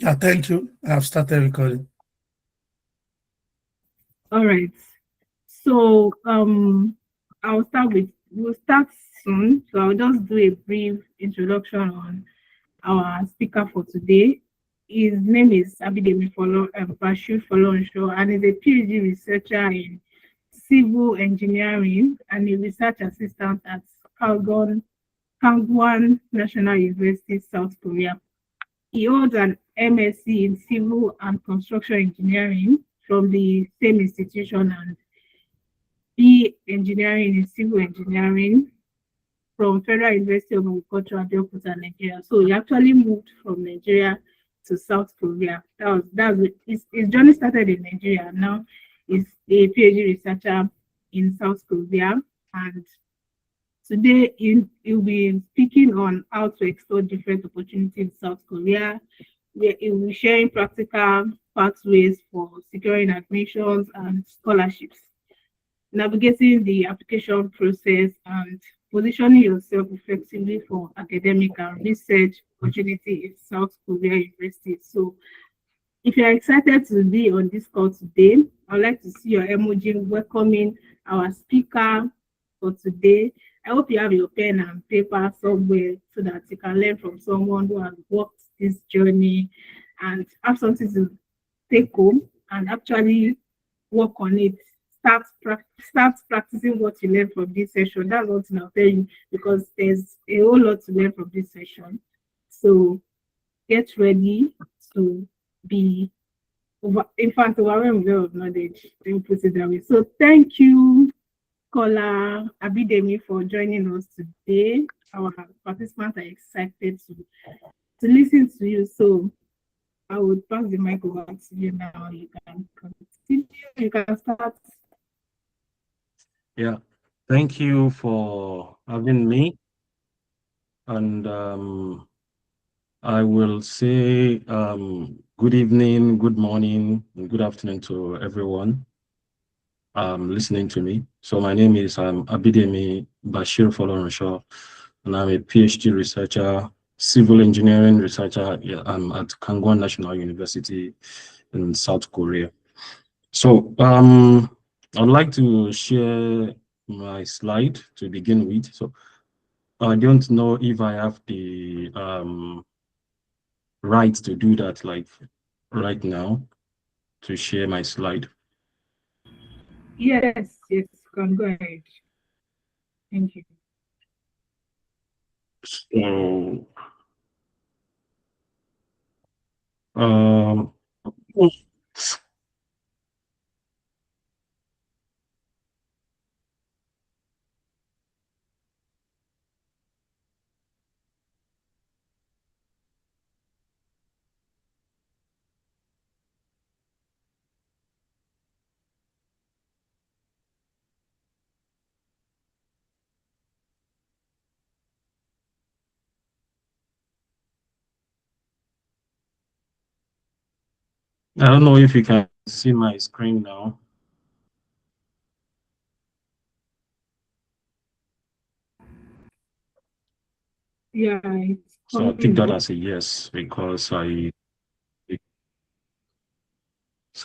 Yeah, thank you. I've started recording. All right. So we'll start soon. So I'll just do a brief introduction on our speaker for today. His name is Bashir Folonsho, and is a PhD researcher in civil engineering and a research assistant at Kangwon National University, South Korea. He holds an MSc in civil and construction engineering from the same institution and B engineering in civil engineering from Federal University of Agriculture, Abeokuta, Nigeria. So he actually moved from Nigeria to South Korea. His journey started in Nigeria. Now he's a PhD researcher in South Korea, and today he'll be speaking on how to explore different opportunities in South Korea. He'll be sharing practical pathways for securing admissions and scholarships, navigating the application process, and positioning yourself effectively for academic and research opportunity in South Korea University. So if you're excited to be on this call today, I'd like to see your emoji welcoming our speaker for today. I hope you have your pen and paper somewhere so that you can learn from someone who has walked this journey and have something to take home and actually work on it. Start practicing what you learned from this session. That's what I'll tell you, because there's a whole lot to learn from this session. So get ready to be overwhelmed with knowledge. Let me put it that way. So thank you, Kola Abidemi, for joining us today. Our participants are excited to listen to you. So I would pass the mic over to you now. You can continue. You can start. Yeah, thank you for having me. And I will say good evening, good morning, and good afternoon to everyone listening to me. So my name is Abidemi Bashir Folorenshaw, and I'm a PhD researcher, civil engineering researcher at Kangwon National University in South Korea. So I'd like to share my slide to begin with. So I don't know if I have the right to do that, like right now, to share my slide. Yes, you can go ahead. Thank you. So, um, I don't know if you can see my screen now. Yeah, So I'll take that as a yes because it's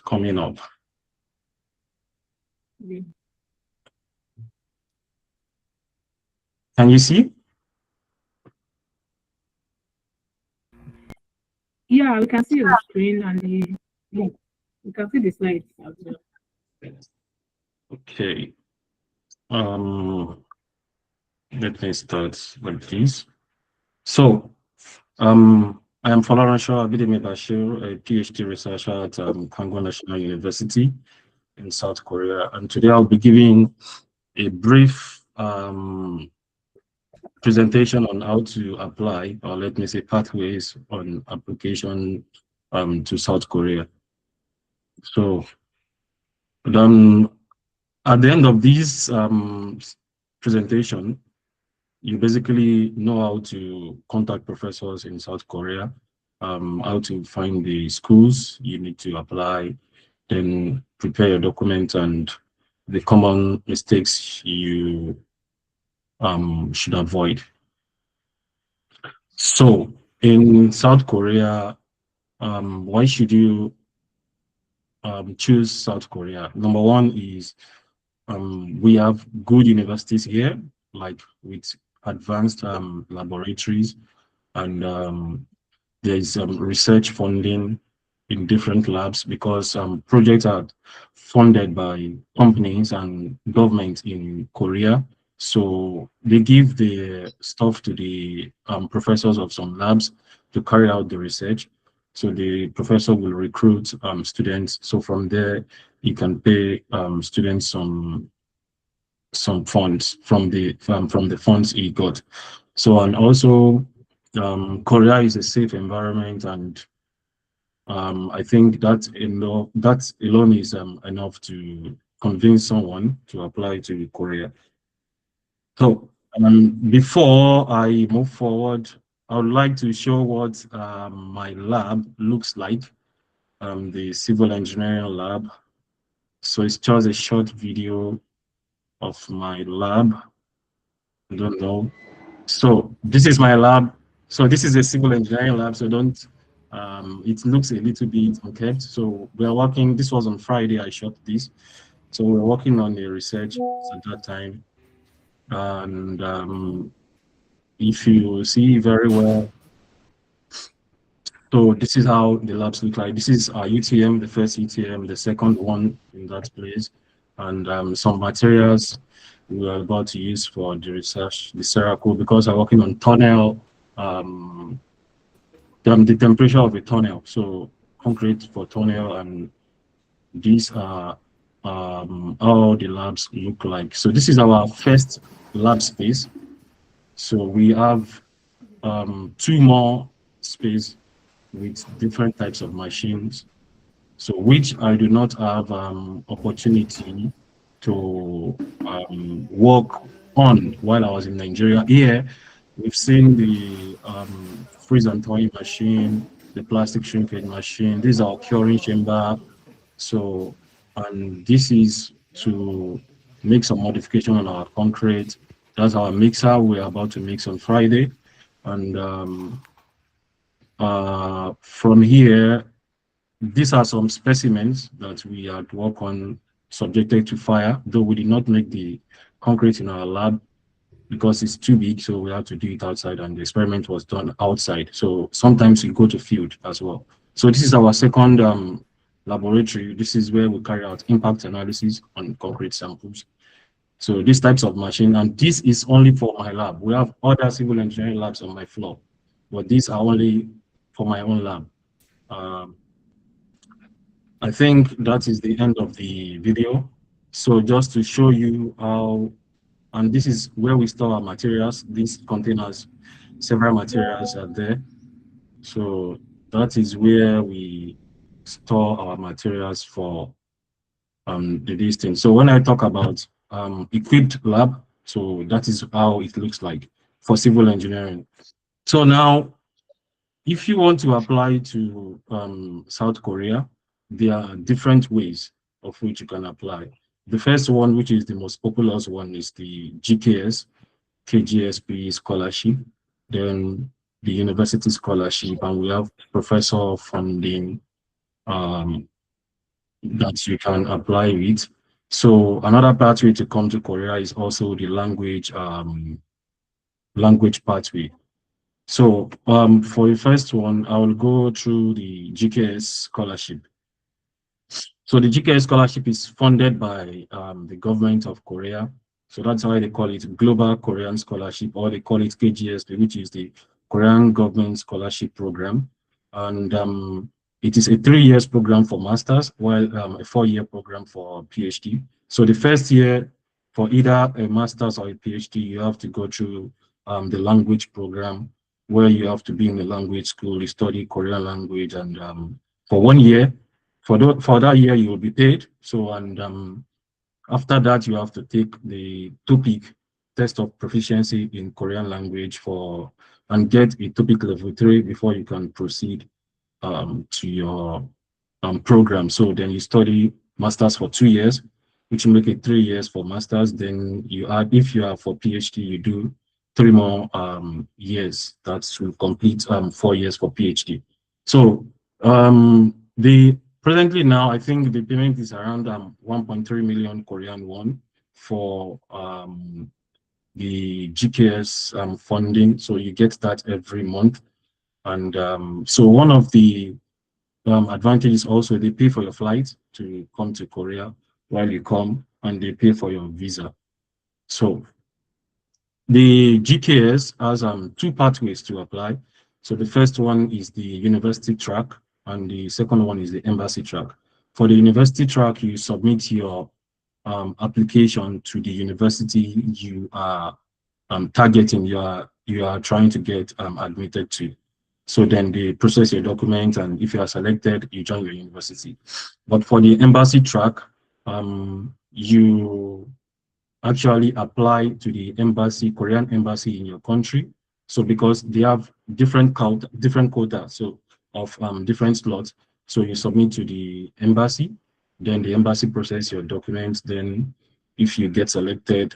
coming up. Yeah. Can you see? Yeah, we can see the screen and we can see the slides as well. Okay. Let me start with this. So, I am Folorenshaw Abidemi Bashir, a PhD researcher at Kangwon National University in South Korea, and today I'll be giving a brief presentation on how to apply, or let me say pathways on application to South Korea. So, at the end of this presentation, you basically know how to contact professors in South Korea, how to find the schools you need to apply, then prepare your document and the common mistakes you should avoid. So in South Korea, why should you choose South Korea? Number one is we have good universities here, like with advanced laboratories, and there is research funding in different labs because projects are funded by companies and government in Korea. So they give the stuff to the professors of some labs to carry out the research. So the professor will recruit students. So from there, you can pay students some funds from the funds he got. So and also Korea is a safe environment, and I think that alone is enough to convince someone to apply to Korea. So before I move forward, I would like to show what my lab looks like, the civil engineering lab. So it's just a short video of my lab. I don't know. So this is my lab. So this is a civil engineering lab. So don't, it looks a little bit unkept. So we are working, this was on Friday, I shot this. So we're working on the research at that time. And if you see very well, so this is how the labs look like. This is our UTM, the first UTM, the second one in that place. And some materials we are about to use for the research, the Seraco, because I'm working on tunnel, the temperature of a tunnel. So concrete for tunnel, and these are how the labs look like. So this is our first lab space. So we have two more space with different types of machines, so which I do not have opportunity to work on while I was in Nigeria. Here, we've seen the freeze and thawing machine, the plastic shrinkage machine. These are curing chamber. So, and this is to make some modification on our concrete. That's our mixer we're about to mix on Friday. And from here, these are some specimens that we had work on subjected to fire, though we did not make the concrete in our lab because it's too big, so we had to do it outside, and the experiment was done outside. So sometimes we go to field as well. So this is our second laboratory. This is where we carry out impact analysis on concrete samples. So these types of machine, and this is only for my lab. We have other civil engineering labs on my floor, but these are only for my own lab. I think that is the end of the video. So just to show you how, and this is where we store our materials. These containers, several materials are there. So that is where we store our materials for the distance. So when I talk about equipped lab, so that is how it looks like for civil engineering. So now, if you want to apply to South Korea, there are different ways of which you can apply. The first one, which is the most popular one, is the GKS, KGSP scholarship, then the university scholarship, and we have professor funding that you can apply with. So another pathway to come to Korea is also the language pathway. So for the first one, I will go through the GKS scholarship. So the GKS scholarship is funded by the government of Korea. So that's why they call it Global Korean Scholarship, or they call it KGSP, which is the Korean Government Scholarship Program. And it is a 3 years program for masters, while a 4-year program for PhD. So the first year for either a master's or a PhD, you have to go through the language program, where you have to be in the language school, you study Korean language, and for 1 year, for that year, you will be paid. So, and after that, you have to take the TOPIK test of proficiency in Korean language and get a TOPIK level 3 before you can proceed to your program. So then you study masters for 2 years, which will make it 3 years for masters. Then you add, if you are for PhD, you do 3 more years. That will complete 4 years for PhD. So The presently now, I think the payment is around 1.3 million Korean won for the GKS funding. So you get that every month. And so one of the advantages also, they pay for your flight to come to Korea while you come, and they pay for your visa. So the GKS has two pathways to apply. So the first one is the university track, and the second one is the embassy track. For the university track, you submit your application to the university you are targeting, you are trying to get admitted to. So then they process your document, and if you are selected, you join your university. But for the embassy track, you actually apply to the embassy, Korean embassy in your country. So because they have different quota, so of different slots. So you submit to the embassy, then the embassy process your documents. Then if you get selected,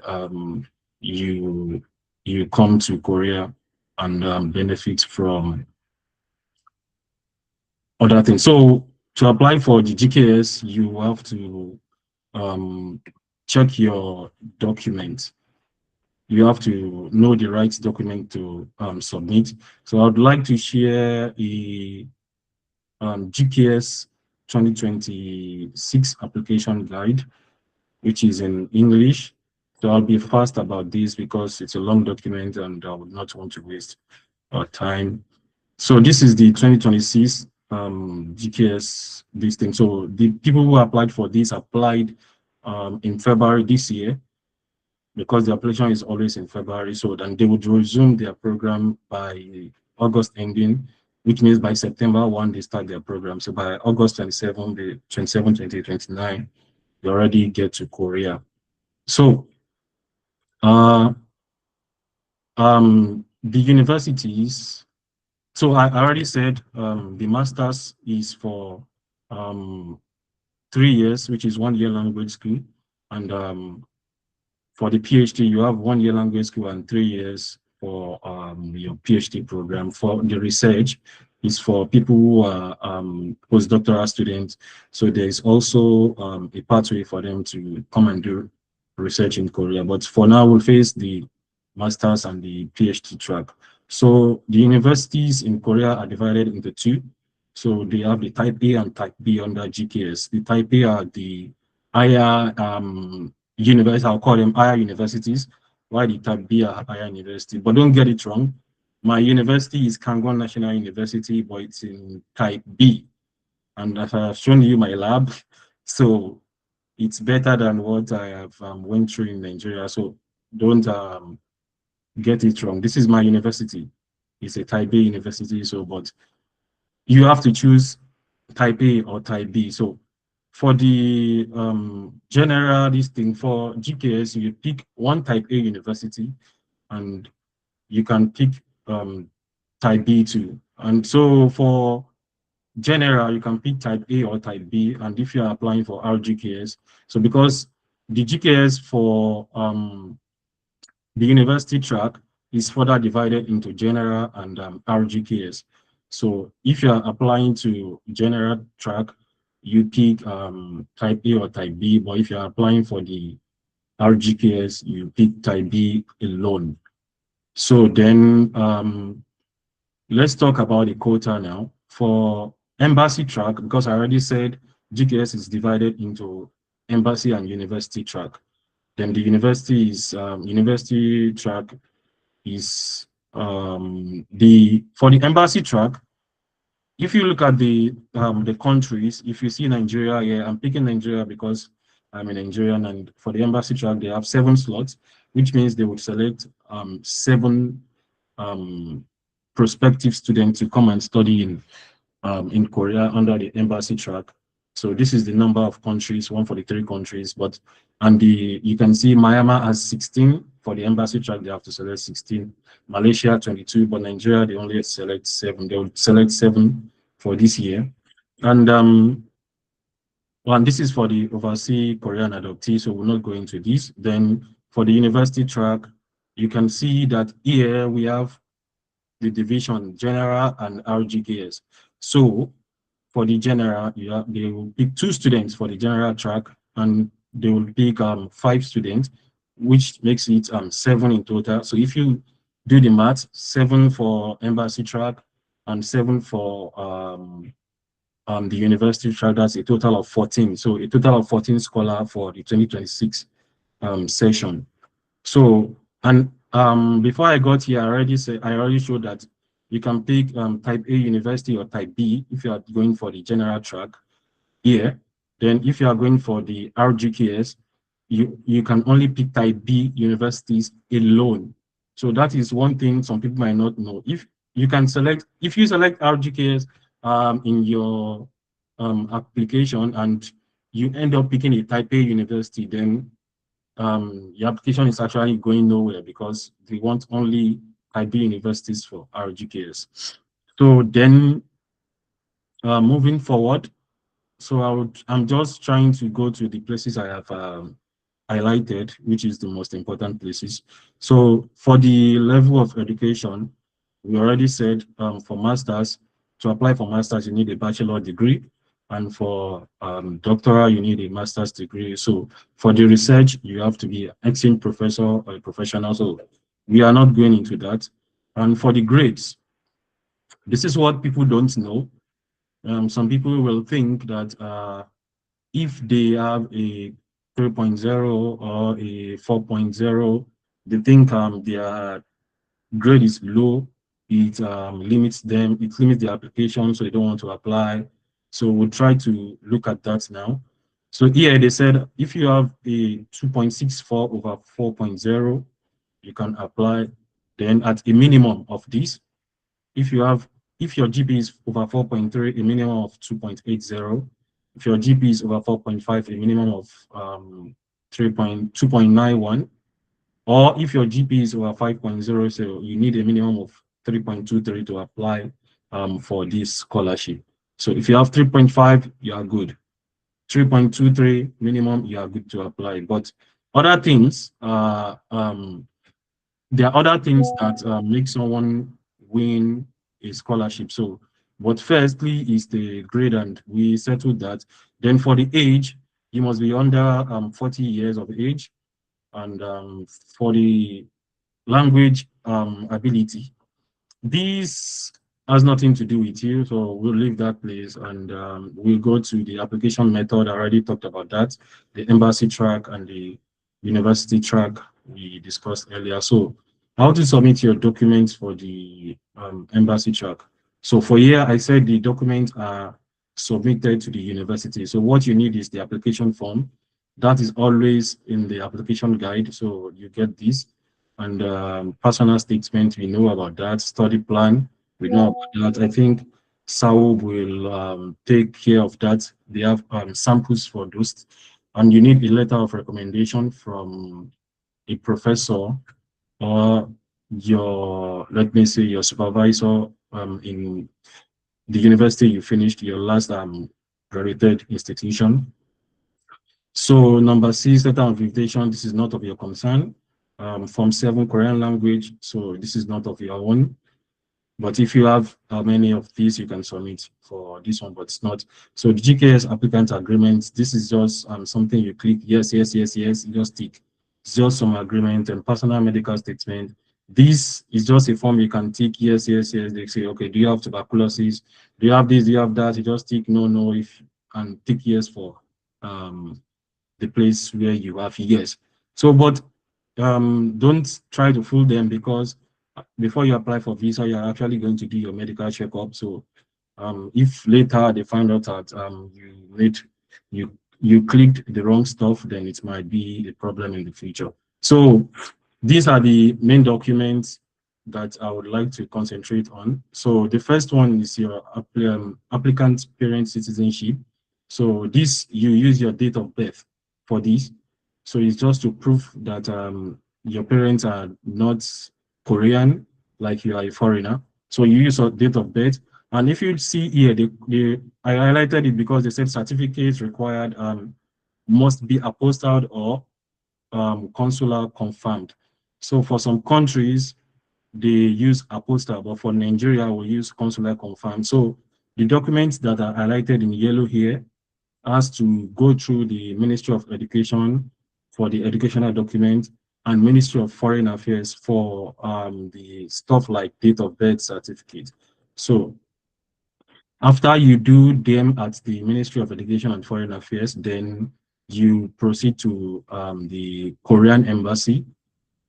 you you come to Korea and benefit from other things. So to apply for the GKS, you have to check your documents. You have to know the right document to submit. So I'd like to share a GKS 2026 application guide, which is in English. So I'll be fast about this because it's a long document and I would not want to waste our time. So this is the 2026 GKS this thing. So the people who applied for this applied in February this year, because the application is always in February. So then they would resume their program by August ending, which means by September 1, they start their program. So by August 27, the 27, 28, 29, they already get to Korea. So the universities, so I already said the master's is for 3 years, which is 1 year language school. And for the PhD, you have 1 year language school and 3 years for your PhD program. For the research, is for people who are postdoctoral students. So there is also a pathway for them to come and do research in Korea. But for now, we'll face the master's and the PhD track. So the universities in Korea are divided into two. So they have the type A and type B under GKS. The type A are the higher universities, I'll call them higher universities, while the type B are higher university. But don't get it wrong. My university is Kangwon National University, but it's in type B. And as I have shown you my lab, so it's better than what I have went through in Nigeria. So don't get it wrong. This is my university. It's a type A university. So, but you have to choose type A or type B. So for the general this thing, for GKS, you pick one type A university and you can pick type B too. And so for general, you can pick type A or type B. And if you are applying for RGKS, so because the GKS for the university track is further divided into general and RGKS. So if you are applying to general track, you pick type A or type B, but if you are applying for the RGKS, you pick type B alone. So then let's talk about the quota now. For embassy track, because I already said GKS is divided into embassy and university track. Then the university track is for the embassy track. If you look at the countries, if you see Nigeria here, I'm picking Nigeria because I'm a Nigerian, and for the embassy track, they have 7 slots, which means they would select 7 prospective students to come and study in Korea under the embassy track. So this is the number of countries, 143 countries, and you can see Myanmar has 16 for the embassy track. They have to select 16. Malaysia 22, but Nigeria they only select 7. They will select 7 for this year, and this is for the overseas Korean adoptee. So we're not going to this. Then for the university track, you can see that here we have the division general and RGKS. So for the general, they will pick 2 students for the general track, and they will pick 5 students, which makes it 7 in total. So if you do the math, 7 for embassy track and 7 for the university track, that's a total of 14. So a total of 14 scholar for the 2026 session. So, and before I got here, I already showed that you can pick type A university or type B if you are going for the general track here. Then if you are going for the RGKS, you can only pick type B universities alone. So that is one thing some people might not know. If you select RGKS in your application and you end up picking a type A university, then your application is actually going nowhere because they want only IB universities for RGKS. So then moving forward, so I'm just trying to go to the places I have highlighted, which is the most important places. So for the level of education, we already said for masters, to apply for masters, you need a bachelor degree. And for doctoral, you need a master's degree. So for the research, you have to be an exchange professor or a professional. So we are not going into that. And for the grades, this is what people don't know. Some people will think that if they have a 3.0 or a 4.0, they think their grade is low. It limits them, it limits the application, so they don't want to apply. So we'll try to look at that now. So here they said if you have a 2.64 over 4.0, you can apply. Then at a minimum of this, if your GP is over 4.3, a minimum of 2.80. If your GP is over 4.5, a minimum of 2.91. Or if your GP is over 5.0, so you need a minimum of 3.23 to apply for this scholarship. So if you have 3.5, you are good. 3.23 minimum, you are good to apply. But other things, there are other things that make someone win a scholarship. So, but firstly is the grade, and we settled that. Then for the age, you must be under 40 years of age, and for the language ability, this has nothing to do with you, so we'll leave that place and we'll go to the application method. I already talked about that, the embassy track and the university track we discussed earlier. So how to submit your documents for the embassy track. So for here, I said the documents are submitted to the university. So what you need is the application form. That is always in the application guide, so you get this. And personal statement, we know about that. Study plan, we know about that. I think SAWOB will take care of that. They have samples for those. And you need a letter of recommendation from a professor or your, let me say, your supervisor in the university you finished your last graduated institution. So number 6, letter of invitation, this is not of your concern. Form 7, Korean language, so this is not of your own. But if you have many of these, you can submit for this one, but it's not. So the GKS applicant agreement, this is just something you click, yes, yes, yes, yes, you just tick. It's just some agreement. And personal medical statement. This is just a form you can tick, yes, yes, yes. They say, okay, do you have tuberculosis? Do you have this? Do you have that? You just tick no, no, if and tick yes for the place where you have yes. So, but don't try to fool them, because before you apply for visa, you're actually going to do your medical checkup. So if later they find out that you clicked the wrong stuff, then it might be a problem in the future. So these are the main documents that I would like to concentrate on. So the first one is your applicant's parent citizenship. So this, you use your date of birth for this. So it's just to prove that your parents are not Korean, like you are a foreigner. So you use your date of birth. And if you see here, I highlighted it because they said certificates required must be apostilled or consular confirmed. So for some countries, they use apostille, but for Nigeria, we use consular confirmed. So The documents that are highlighted in yellow here has to go through the Ministry of Education for the educational document and Ministry of Foreign Affairs for the stuff like date of birth certificate. So after you do them at the Ministry of Education and Foreign Affairs, then you proceed to the Korean embassy.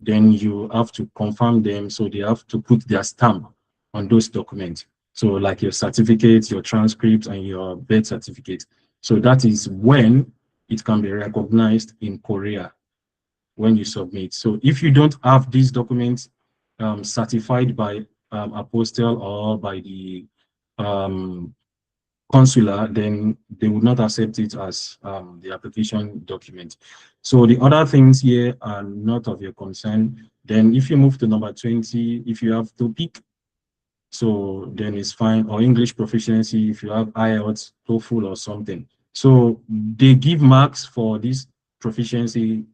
Then you have to confirm them, so they have to put their stamp on those documents. So like your certificate, your transcript, and your birth certificate. So that is when it can be recognized in Korea when you submit. So if you don't have these documents certified by apostle or by the consular, then they would not accept it as the application document. So the other things here are not of your concern. Then if you move to number 20, if you have TOPIK, so then it's fine, or English proficiency if you have IELTS, TOEFL or something. So they give marks for this proficiency,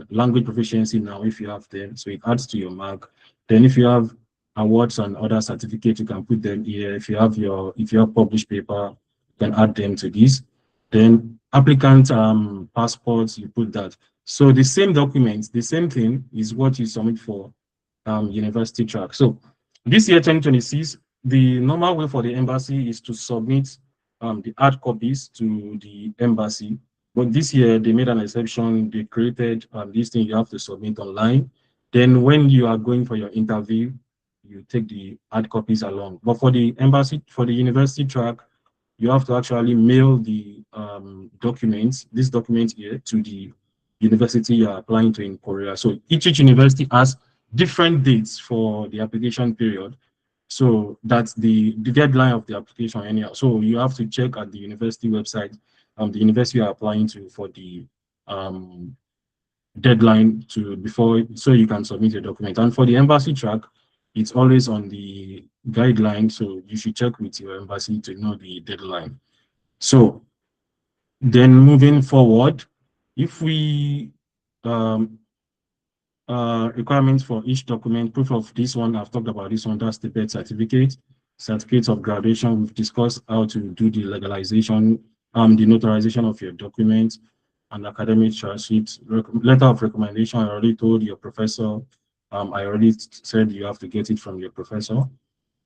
language proficiency now if you have them, so it adds to your mark. Then if you have awards and other certificates, you can put them here. If you have published paper, you can add them to this. Then applicant passports, you put that. So the same documents, the same thing is what you submit for university track. So this year, 2026, the normal way for the embassy is to submit the hard copies to the embassy. But this year, they made an exception. They created this thing you have to submit online. Then when you are going for your interview, you take the hard copies along. But for the embassy, for the university track, you have to actually mail the documents, this document here, to the university you are applying to in Korea. So each university has different dates for the application period. So that's the deadline of the application anyhow. So you have to check at the university website, the university you are applying to for the deadline to before, so you can submit your document. And for the embassy track, it's always on the guideline. So you should check with your embassy to know the deadline. So then moving forward, if we requirements for each document, proof of this one, I've talked about this one, that's the birth certificate, certificates of graduation. We've discussed how to do the legalization, the notarization of your documents, and academic transcripts, letter of recommendation. I already told your professor. I already said you have to get it from your professor.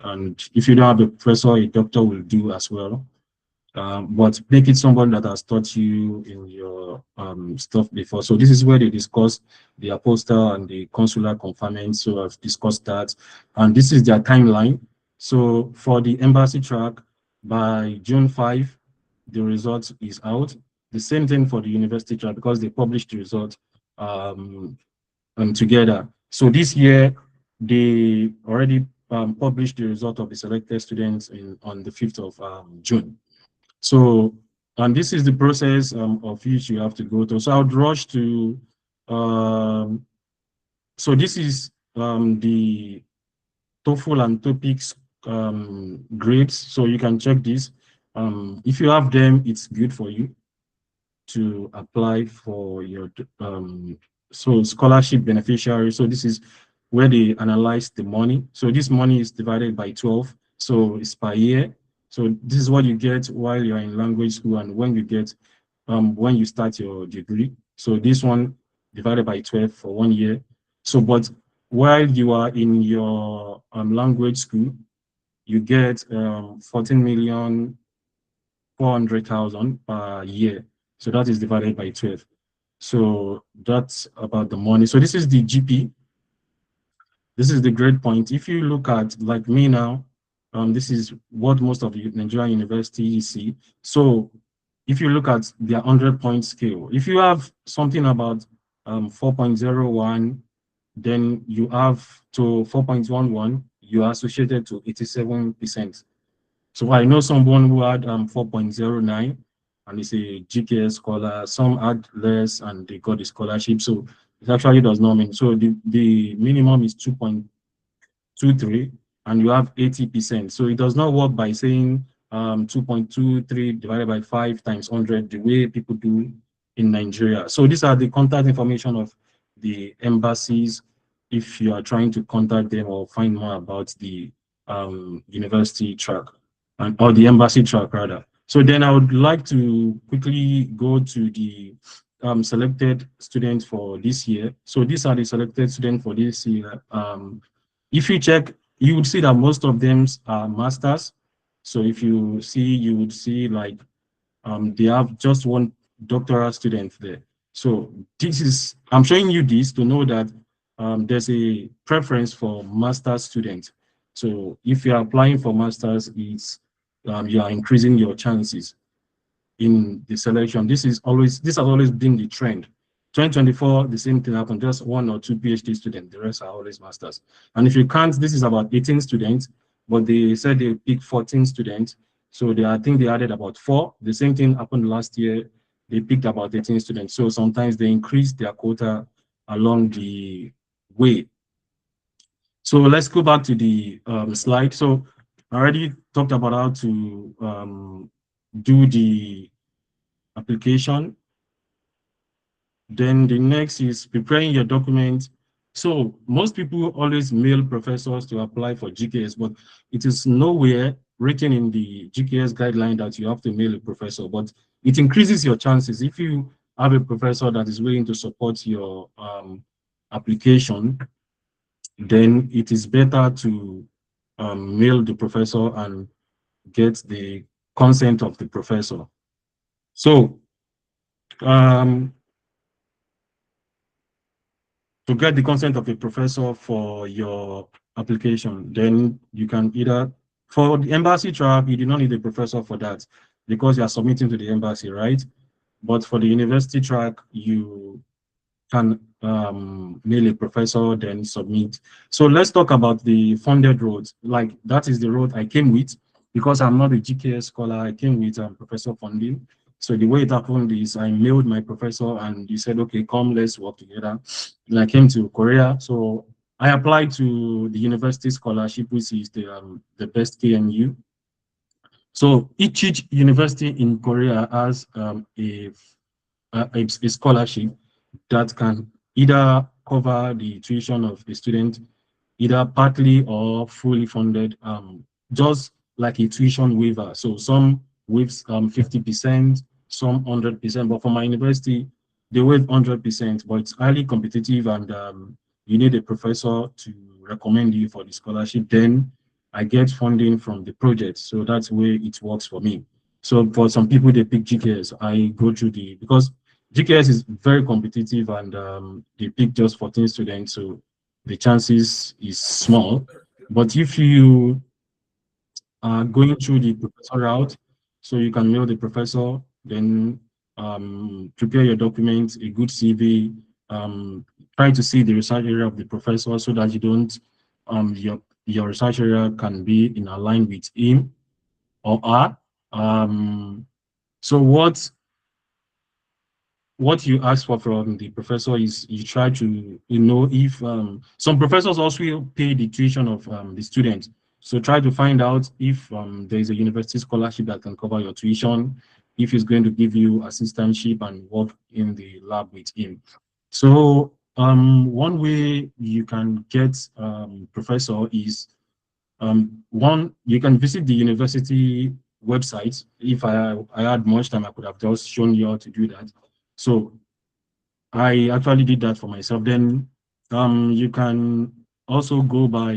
And if you don't have a professor, a doctor will do as well. But make it someone that has taught you in your stuff before. So this is where they discuss the apostle and the consular confinement. So I've discussed that. And this is their timeline. So for the embassy track, by June 5, the result is out. The same thing for the university track because they published the result together. So this year, they already published the result of the selected students on the 5th of June. So, and this is the process of which you have to go through. So I would rush to, so this is the TOEFL and TOPIK's grades. So you can check this. If you have them, it's good for you to apply for your so scholarship beneficiary. So this is where they analyze the money. So this money is divided by 12. So it's per year. So this is what you get while you're in language school and when you get when you start your degree. So this one divided by 12 for 1 year. So but while you are in your language school, you get 14,400,000 per year. So that is divided by 12. So that's about the money. So this is the GP. This is the grade point. If you look at like me now, this is what most of the Nigerian universities see. So if you look at their 100-point scale, if you have something about 4.01, then you have to 4.11, you are associated to 87%. So I know someone who had 4.09 and is a GKS scholar. Some had less and they got the scholarship. So it actually does not mean. So the minimum is 2.23 and you have 80%. So it does not work by saying 2.23 divided by 5 times 100 the way people do in Nigeria. So these are the contact information of the embassies if you are trying to contact them or find more about the university track. or the embassy track rather. So then I would like to quickly go to the selected students for this year. So these are the selected students for this year. If you check, you would see that most of them are masters. So if you see, you would see like they have just one doctoral student there. So this is, I'm showing you this to know that there's a preference for master students. So if you're applying for masters, it's you are increasing your chances in the selection. This has always been the trend. 2024, the same thing happened, just 1 or 2 PhD students, the rest are always masters. And if you count, this is about 18 students, but they said they picked 14 students. So I think they added about 4. The same thing happened last year. They picked about 18 students. So sometimes they increase their quota along the way. So let's go back to the slide. So I already talked about how to do the application. Then the next is preparing your document. So most people always mail professors to apply for GKS, but it is nowhere written in the GKS guideline that you have to mail a professor, but it increases your chances. If you have a professor that is willing to support your application, then it is better to mail the professor and get the consent of the professor. So to get the consent of a professor for your application, then you can either, for the embassy track, you do not need a professor for that because you are submitting to the embassy, right? But for the university track, you can mail a professor, then submit. So let's talk about the funded roads. Like that is the road I came with because I'm not a GKS scholar. I came with professor funding. So the way it happened is I mailed my professor and he said, okay, come, let's work together. And I came to Korea. So I applied to the university scholarship, which is the best KNU. So each university in Korea has a scholarship that can either cover the tuition of the student, either partly or fully funded, just like a tuition waiver. So some waives 50%, some 100%, but for my university, they waive 100%, but it's highly competitive and you need a professor to recommend you for the scholarship. Then I get funding from the project. So that's the way it works for me. So for some people, they pick GKS. I go through because GKS is very competitive and they pick just 14 students, so the chances is small. But if you are going through the professor route, so you can mail the professor, then prepare your documents, a good CV, try to see the research area of the professor so that you don't, your research area can be in line with him or her. So what you ask for from the professor is you try to know if some professors also pay the tuition of the students. So try to find out if there is a university scholarship that can cover your tuition, if he's going to give you assistantship and work in the lab with him. So one way you can get professor is one, you can visit the university website. If I had much time, I could have just shown you how to do that. So I actually did that for myself. Then you can also go by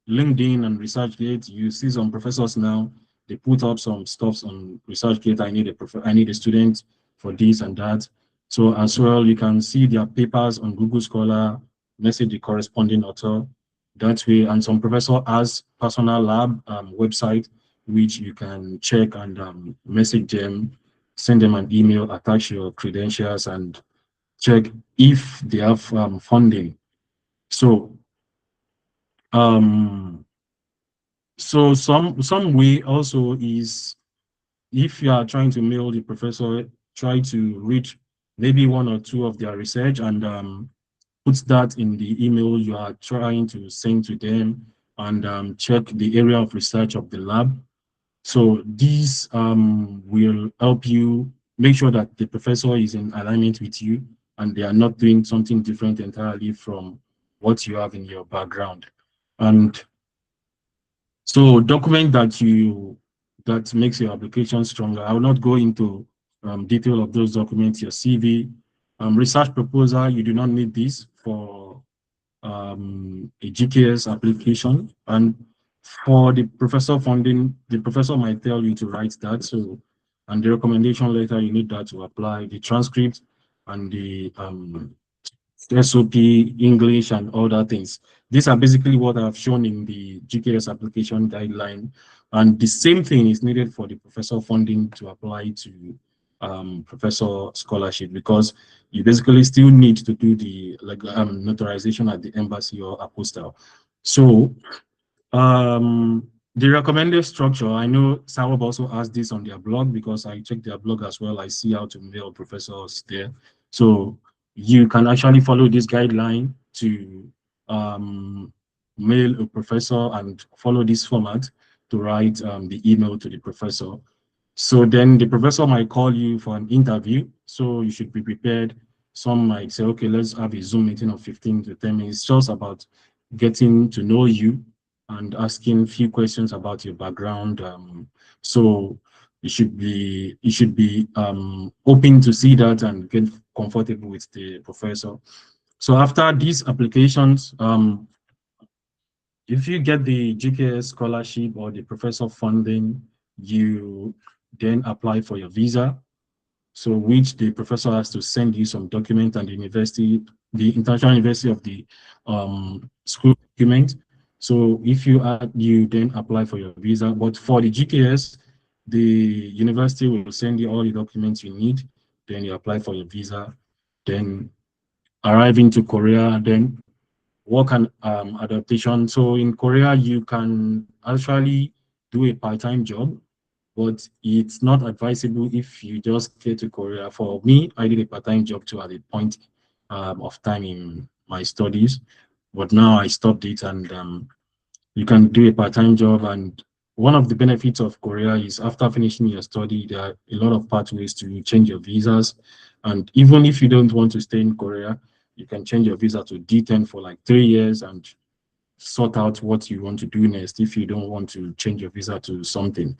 LinkedIn and ResearchGate. You see some professors now, they put up some stuffs on ResearchGate. I need a student for this and that. So as well, you can see their papers on Google Scholar, message the corresponding author that way. And some professor has personal lab website, which you can check and message them, send them an email, attach your credentials and check if they have funding. So some way also is if you are trying to mail the professor, try to read maybe 1 or 2 of their research and put that in the email you are trying to send to them and check the area of research of the lab. So these will help you make sure that the professor is in alignment with you and they are not doing something different entirely from what you have in your background. And so document that you that makes your application stronger. I will not go into detail of those documents, your CV. Research proposal, you do not need this for a GKS application. And for the professor funding, the professor might tell you to write that. So, and the recommendation letter, you need that to apply. The transcript and the SOP, English, and other things. These are basically what I've shown in the GKS application guideline. And the same thing is needed for the professor funding to apply to professor scholarship, because you basically still need to do the notarization at the embassy or apostille. So the recommended structure, I know SAWOB also has this on their blog, because I check their blog as well. I see how to mail professors there. So you can actually follow this guideline to mail a professor and follow this format to write the email to the professor. So then the professor might call you for an interview. So you should be prepared. Some might say, okay, let's have a Zoom meeting of 15 to 10 minutes, just about getting to know you and asking a few questions about your background. So you should be open to see that and get comfortable with the professor. So after these applications, if you get the GKS scholarship or the professor funding, you then apply for your visa. So which the professor has to send you some document, and the university, the international university of the school document. So if you then apply for your visa. But for the GKS, the university will send you all the documents you need. Then you apply for your visa. Then arriving to Korea, then work and adaptation. So in Korea, you can actually do a part-time job, but it's not advisable if you just get to Korea. For me, I did a part-time job too at a point of time in my studies, but now I stopped it, and you can do a part-time job. And one of the benefits of Korea is after finishing your study, there are a lot of pathways to change your visas. And even if you don't want to stay in Korea, you can change your visa to D10 for like 3 years and sort out what you want to do next if you don't want to change your visa to something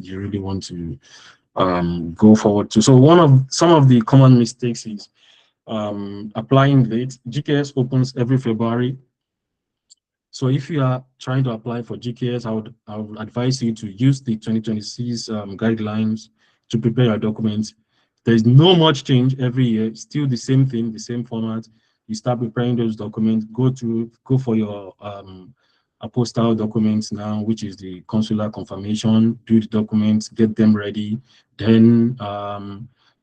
you really want to go forward to. So some of the common mistakes is applying late. GKS opens every February. So if you are trying to apply for GKS, I would advise you to use the 2026 guidelines to prepare your documents. There's no much change every year, still the same thing, the same format. You start preparing those documents, go for your apostille documents now, which is the consular confirmation, do the documents, get them ready, then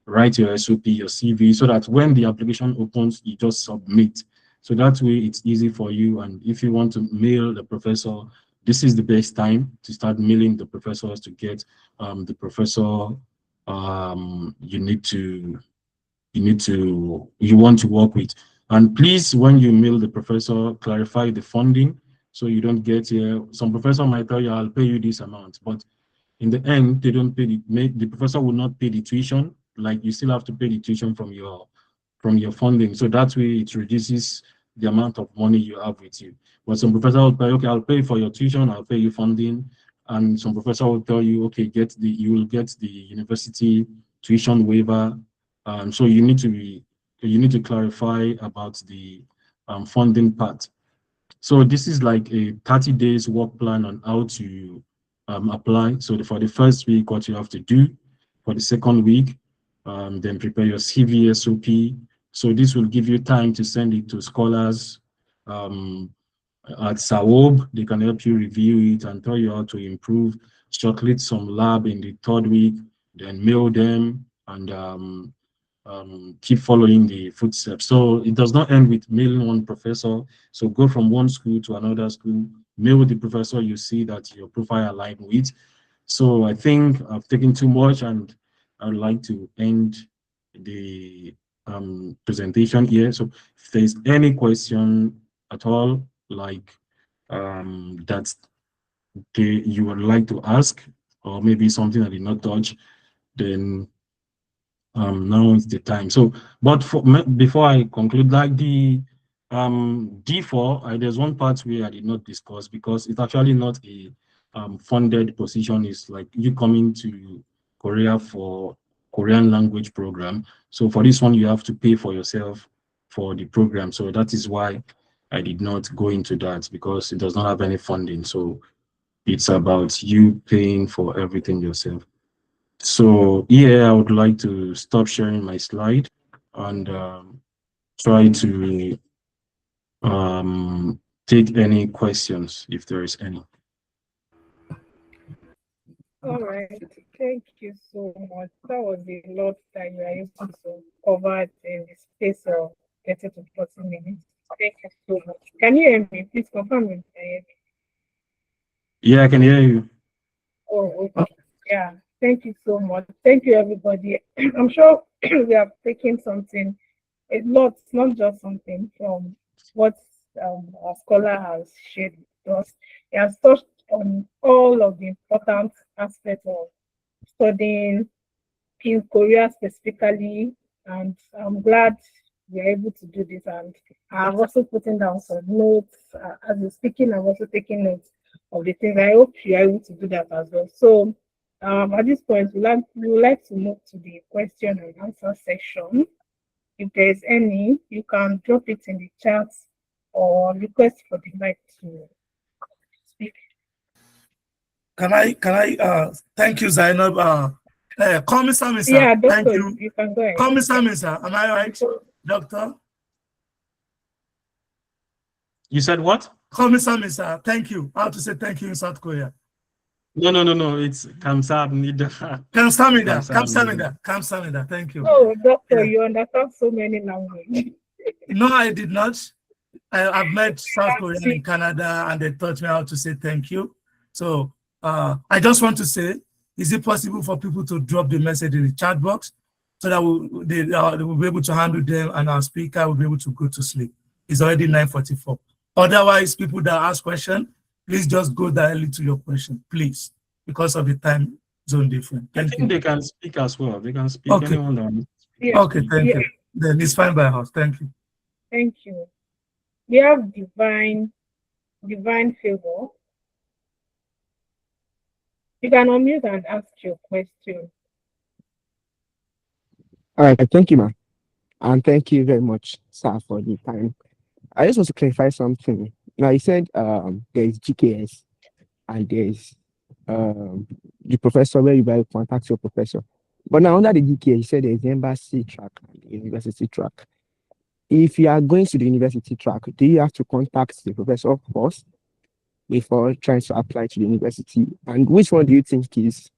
write your SOP, your CV, so that when the application opens, you just submit. So that way it's easy for you. And if you want to mail the professor, this is the best time to start mailing the professors to get the professor you want to work with. And please, when you mail the professor, clarify the funding, so you don't get here. Some professor might tell you, I'll pay you this amount, but in the end, they don't pay the professor will not pay the tuition. Like, you still have to pay the tuition from your funding. So that way it reduces the amount of money you have with you. But some professor will pay, okay, I'll pay for your tuition, I'll pay you funding. And some professor will tell you, okay, you will get the university tuition waiver. So you need to clarify about the funding part. So this is like a 30 days work plan on how to apply. So for the first week, what you have to do. For the second week, then prepare your CV, SOP. So this will give you time to send it to scholars at SAWOB. They can help you review it and tell you how to improve. Shortlist some lab in the third week, then mail them, and keep following the footsteps. So it does not end with mailing one professor. So go from one school to another school, mail the professor you see that your profile aligned with. So I think I've taken too much, and I would like to end the presentation here. So if there's any question at all, like that you would like to ask, or maybe something I did not touch, then now is the time. So, but before I conclude, like the D4, there's one part where I did not discuss, because it's actually not a funded position is like you coming to Korea for Korean language program. So for this one, you have to pay for yourself for the program. So that is why I did not go into that, because it does not have any funding. So it's about you paying for everything yourself. So yeah, I would like to stop sharing my slide and try to take any questions if there is any. All right, thank you so much. That was a lot that you are able to cover in the space of 30 to 40 minutes. Thank you so much. Can you hear me? Please confirm if you can hear me. Yeah, I can hear you. Oh, okay. Yeah, thank you so much. Thank you, everybody. I'm sure we have taken something, a lot, not just something from what our scholar has shared with us. He has touched on all of the important aspects of studying in Korea specifically, and I'm glad we are able to do this. And I'm also putting down some notes as you're speaking. I'm also taking notes of the things. I hope you are able to do that as well. So at this point, we would like to move to the question and answer section. If there's any, you can drop it in the chat or request for the mic to speak. Can I thank you, Zainab. Call me Sammy, sir. Yeah, Thank doctor, you. you can go ahead. Call me Sammy, sir. Am I right, doctor? You said what? Call me Sammy, sir. Thank you. How to say thank you in South Korea? No. It's kamsahamnida. Kamsamida. Kamsahamnida. Kamsamida. Thank you. Oh, doctor, Yeah. you understand so many languages. No, I did not. I've met South Korean in Canada, and they taught me how to say thank you. So I just want to say, is it possible for people to drop the message in the chat box so that they will be able to handle them, and our speaker will be able to go to sleep? It's already 9:44. Otherwise, people that ask questions, please just go directly to your question, please, because of the time zone difference. I think they can speak as well. They can speak. Okay. Anyone that wants to speak. Yeah. Okay, thank you. Then it's fine by us. Thank you. Thank you. We have divine favor. You can unmute and ask your question. All right, thank you, ma'am. And thank you very much, sir, for the time. I just want to clarify something. Now, you said there is GKS and there's the professor where you buy contact your professor. But now, under the GKS, you said there's the embassy track and the university track. If you are going to the university track, do you have to contact the professor first before trying to apply to the university? And which one do you think is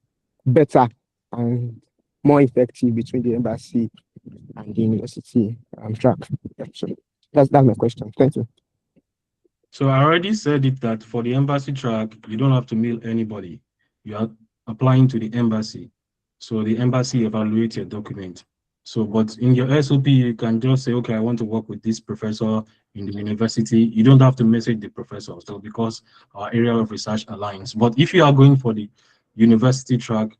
better and more effective between the embassy and the university track? Yeah, so that's my question. Thank you. So I already said it that for the embassy track, you don't have to mail anybody. You are applying to the embassy. So the embassy evaluates your document. So, but in your SOP, you can just say, okay, I want to work with this professor in the university. You don't have to message the professor. So because our area of research aligns. But if you are going for the university track,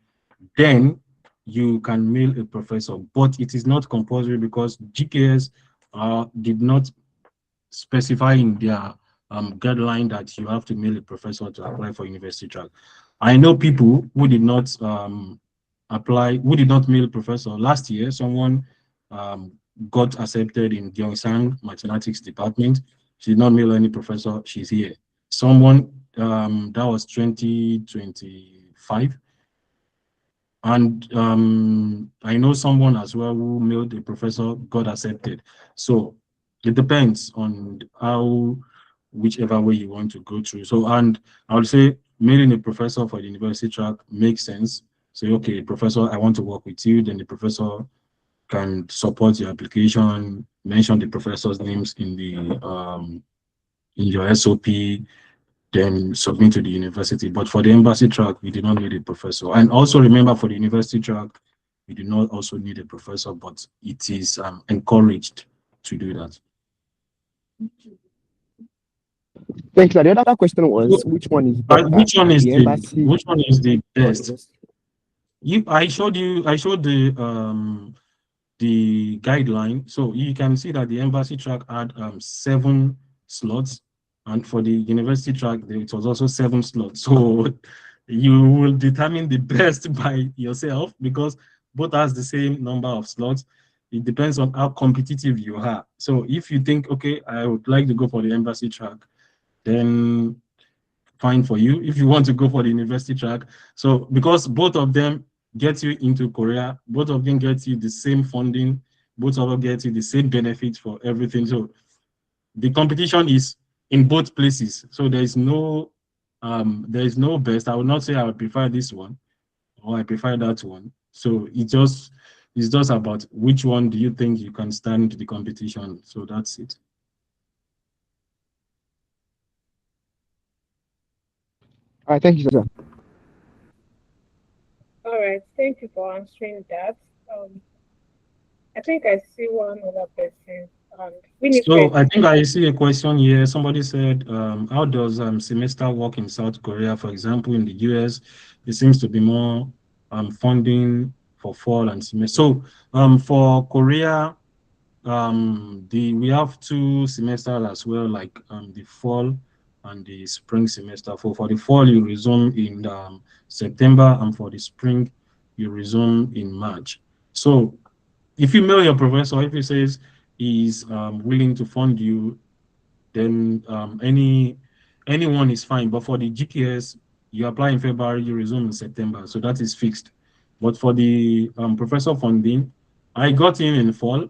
then you can mail a professor, but it is not compulsory because GKS did not specify in their guideline that you have to mail a professor to apply for university track. I know people who did not who did not mail a professor. Last year, someone got accepted in Gyeongsang Mathematics Department. She did not mail any professor. She's here. Someone that was 2025. And I know someone as well who mailed a professor, got accepted. So it depends on whichever way you want to go through. So, and I would say mailing a professor for the university track makes sense. Say, okay, professor, I want to work with you. Then the professor can support your application, mention the professor's names in your SOP, then submit to the university. But for the embassy track, we did not need a professor. And also remember, for the university track, we do not also need a professor, but it is encouraged to do that. Thank you. The other question was, which one is better? Which one is the embassy? Which one is the best? I showed the guideline, so you can see that the embassy track had 7 slots, And for the university track, it was also 7 slots. So you will determine the best by yourself because both has the same number of slots. It depends on how competitive you are. So if you think, okay, I would like to go for the embassy track, then fine for you. If you want to go for the university track, so because both of them get you into Korea, both of them get you the same funding, both of them get you the same benefits for everything. So the competition is in both places. So there is no best. I would not say I would prefer this one or I prefer that one. So it's just about which one do you think you can stand the competition. So that's it. All right, thank you, sir. All right, thank you for answering that. Um, I think I see one other person, and So Winifred. I think I see a question here. Somebody said, how does semester work in South Korea? For example, in the US, it seems to be more funding for fall and semester. So for Korea, we have 2 semesters as well, like the fall and the spring semester. For the fall, you resume in September, and for the spring, you resume in March. So if you mail your professor, if he says he's willing to fund you, then anyone is fine. But for the GKS, you apply in February, you resume in September, so that is fixed. But for the professor funding, I got in fall,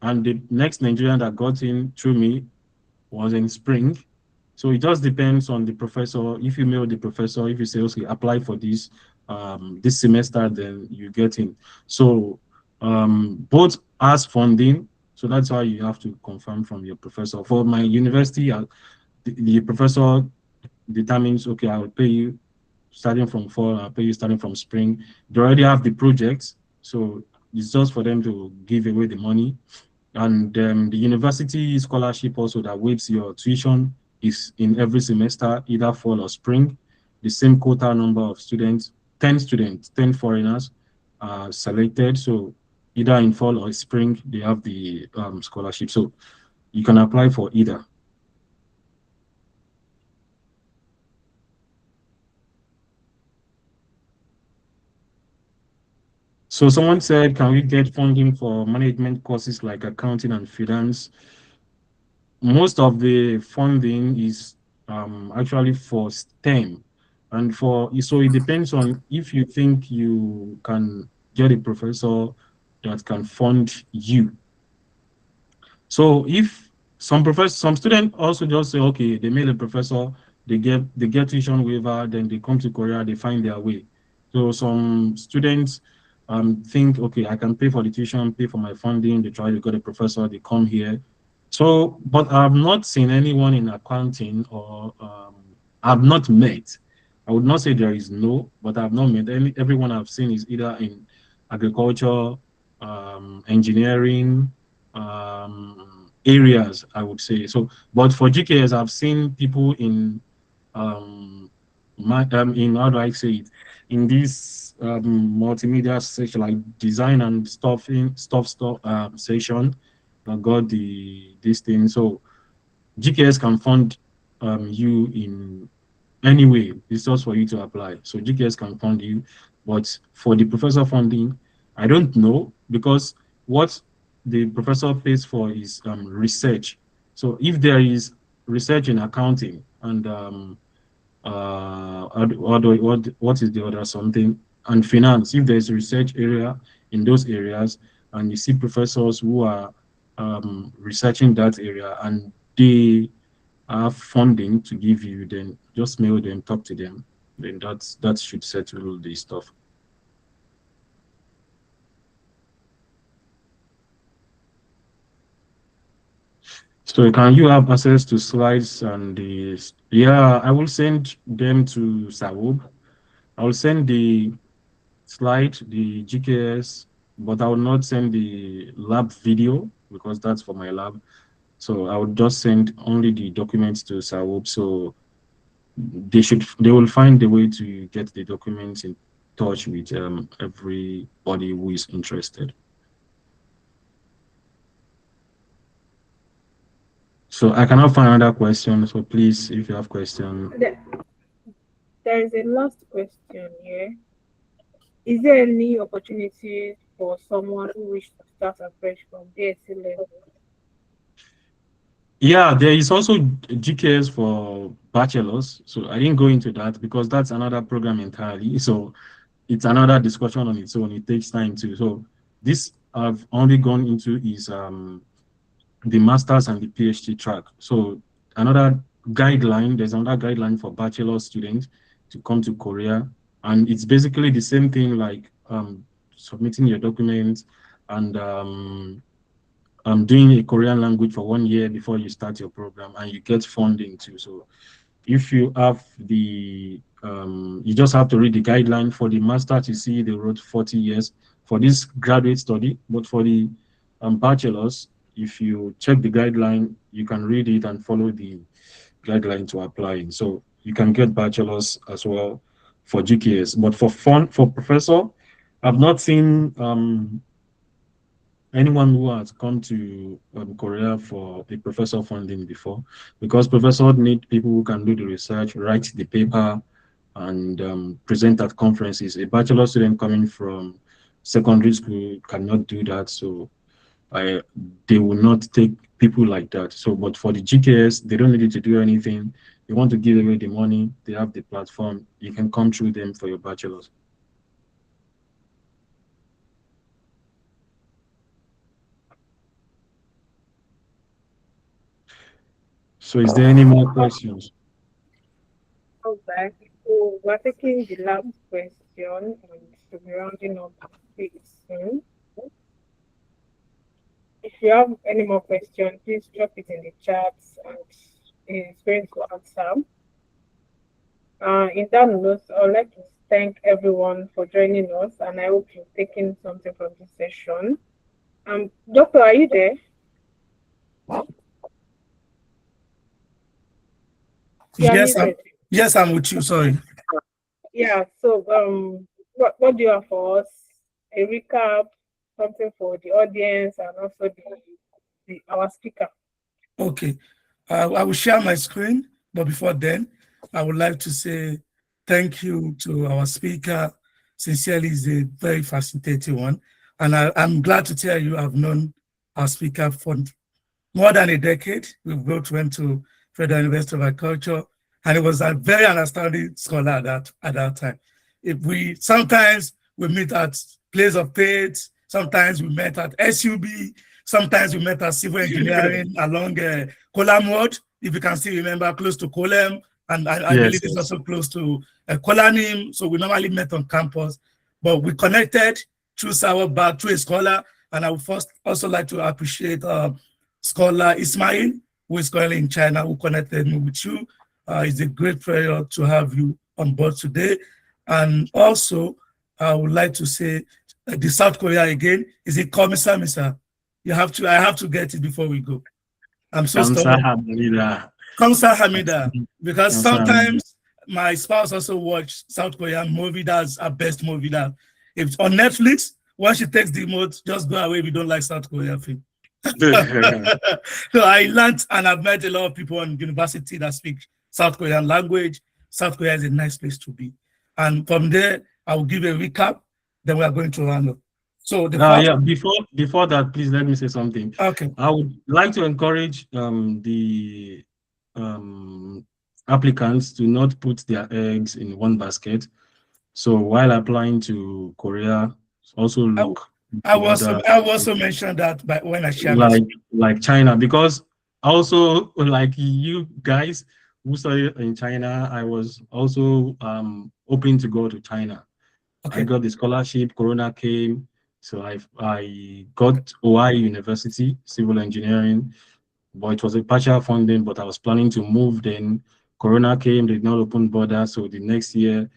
and the next Nigerian that got in through me was in spring. So it just depends on the professor. If you mail the professor, if you say, okay, apply for this semester, then you get in. So both as funding. So that's why you have to confirm from your professor. For my university, the professor determines, okay, I will pay you starting from fall, I'll pay you starting from spring. They already have the projects, so it's just for them to give away the money. And the university scholarship also that waives your tuition is in every semester, either fall or spring. The same quota number of students, 10 students, 10 foreigners are selected. So either in fall or spring, they have the scholarship. So you can apply for either. So someone said, can we get funding for management courses like accounting and finance? Most of the funding is actually for STEM, and so it depends on if you think you can get a professor that can fund you. So if some students also just say, okay, they made a professor, they get tuition waiver, then they come to Korea, they find their way. So some students think, okay, I can pay for the tuition, pay for my funding, they try to get a professor, they come here. So, but I've not seen anyone in accounting or I've not met. I would not say there is no, but I've not met everyone I've seen is either in agriculture, engineering, areas, I would say. So, but for GKS, I've seen people um, in how do I say it, in this multimedia section, like design and stuff section that got this thing. So GKS can fund you in any way. It's just for you to apply. So GKS can fund you, but for the professor funding, I don't know because what the professor pays for is research. So if there is research in accounting and what is the other something, and finance, if there's a research area in those areas and you see professors who are researching that area and they have funding to give you, then just mail them, talk to them, then that should settle the stuff. So can you have access to slides and the, yeah, I will send them to SAWOB. I will send the slide, the GKS, but I will not send the lab video because that's for my lab. So I would just send only the documents to SAWOB. So they will find a way to get the documents in touch with everybody who is interested. So I cannot find another question. So please, if you have question. There is a last question here. Is there any opportunity for someone who wishes to start afresh from BSc level? Yeah, there is also GKS for bachelors. So I didn't go into that because that's another program entirely. So it's another discussion on its own. It takes time too. So this I've only gone into is the master's and the PhD track. So another guideline, there's another guideline for bachelor students to come to Korea. And it's basically the same thing like submitting your documents and doing a Korean language for 1 year before you start your program, and you get funding too. So if you have the you just have to read the guideline. For the master's, you see they wrote 40 years for this graduate study, but for the bachelor's, if you check the guideline, you can read it and follow the guideline to apply. So you can get bachelor's as well for GKS. But for professor, I've not seen anyone who has come to Korea for a professor funding before, because professors need people who can do the research, write the paper, and present at conferences. A bachelor student coming from secondary school cannot do that, so they will not take people like that. So, but for the GKS, they don't need you to do anything. They want to give away the money. They have the platform. You can come through them for your bachelor's. So, is there any more questions? Go back. So we're taking the last question and to be rounding up pretty soon. If you have any more questions, please drop it in the chat and it's going to answer. In that note, I would like to thank everyone for joining us, and I hope you've taken something from this session. Doctor, are you there? Yes, I'm with you. Sorry. Yeah. So, what do you have for us? A recap, something for the audience, and also our speaker. Okay. I will share my screen, but before then, I would like to say thank you to our speaker. Sincerely, is a very fascinating one. And I'm glad to tell you I've known our speaker for more than a decade. We both went to Federal University of Agriculture, and it was a very understanding scholar at that time. Sometimes we meet at Place of Faith, sometimes we met at SUB, sometimes we met at Civil Engineering along Kolam Road, if you can still remember, close to Kolem, and I believe it's also close to Kolanim, so we normally met on campus, but we connected through SAWOB back through a scholar, and I would first also like to appreciate Scholar Ismail, who is currently in China, who connected me with you. It's a great pleasure to have you on board today. And also, I would like to say the South Korea again is a commissar, sir. I have to get it before we go. I'm so stubborn. Kamsa Hamida. Because sometimes my spouse also watch South Korean movie. That's our best movie. That if it's on Netflix, once she takes the remote, just go away if you don't like South Korean film. So I learned and I've met a lot of people in university that speak South Korean language. South Korea is a nice place to be. And from there, I will give a recap, then we are going to round up. So before that, please let me say something. Okay. I would like to encourage the applicants to not put their eggs in one basket. So while applying to Korea, also look. I also mentioned that when I shared like China, because also like you guys who studied in China, I was also hoping to go to China. Okay. I got the scholarship. Corona came, so I got Hawaii University Civil Engineering, but it was a partial funding. But I was planning to move. Then Corona came, did not open borders, so the next year